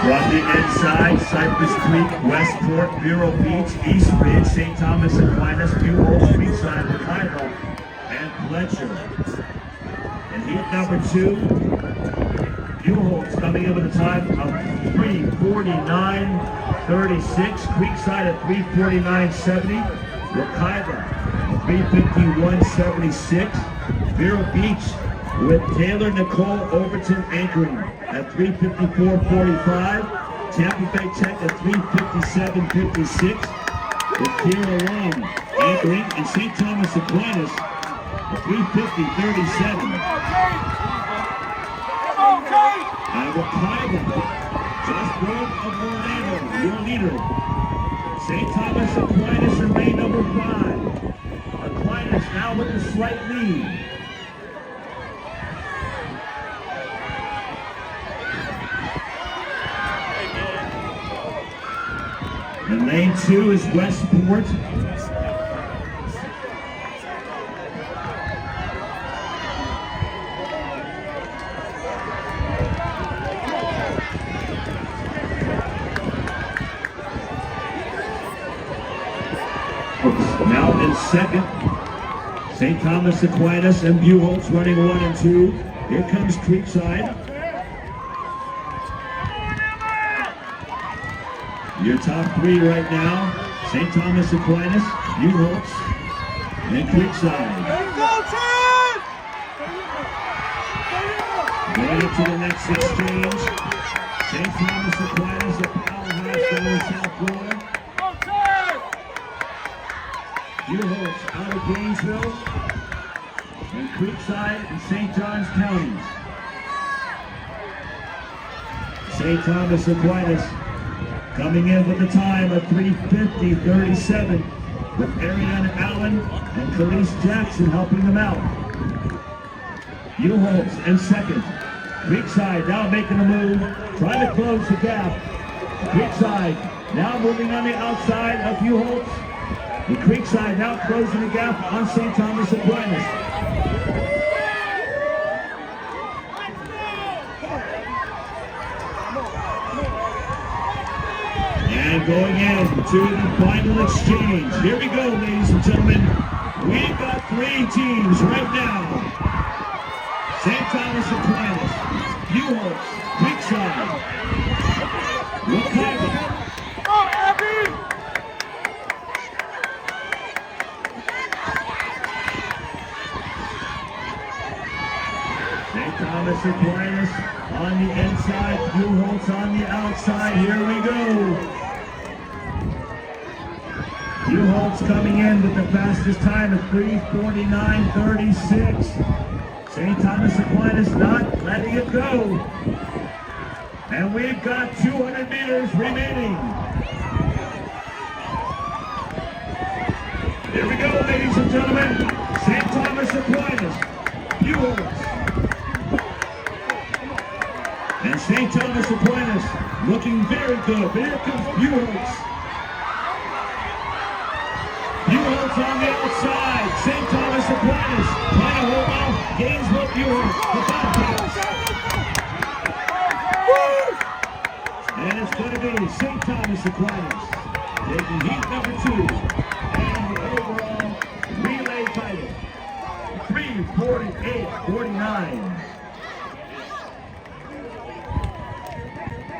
From the inside, Cypress Creek, Westport, Vero Beach, East Ridge, St. Thomas Aquinas, Buchholz, Creekside, Wekiva, and Fletcher. In heat number 2, Buchholz coming in with a time of 3:49.36. Creekside at 3:49.70. Wekiva 3:51.76. Vero Beach with Taylor Nicole Overton anchoring at 3:54.45. Tampa Bay Tech at 3:57.56. With Kira Long anchoring, and St. Thomas Aquinas at 3:50.37. And Wekiva, just north of Orlando, your leader. St. Thomas Aquinas in lane number 5. Aquinas now with a slight lead. And lane 2 is Westport. Now in second, St. Thomas Aquinas and Buchholz running 1 and 2. Here comes Creekside. Your top 3 right now, St. Thomas Aquinas, Buchholz, and Creekside. Going into the next exchange, St. Thomas Aquinas, a powerhouse down in South Florida. Buchholz out of Gainesville, and Creekside and St. Johns counties. St. Thomas Aquinas coming in with a time of 3:50.37 with Ariana Allen and Khalees Jackson helping them out. Buchholz in second. Creekside now making a move, trying to close the gap. Creekside now moving on the outside of Buchholz. The Creekside now closing the gap on St. Thomas Aquinas. And going into the final exchange. Here we go, ladies and gentlemen. We've got 3 teams right now. St. Thomas Aquinas, Buchholz, Creekside, Wekiva. St. Thomas Aquinas on the inside, Buchholz on the outside. Here we go. Buchholz coming in with the fastest time of 3:49.36. St. Thomas Aquinas not letting it go. And we've got 200 meters remaining. Here we go, ladies and gentlemen. St. Thomas Aquinas, Buchholz. And St. Thomas Aquinas looking very good. Here comes Buchholz. Buchholz on the outside. St. Thomas Aquinas trying to hold off Gainesville Buchholz. And it's going to be St. Thomas Aquinas taking heat number 2 and the overall relay title. 3:48.49.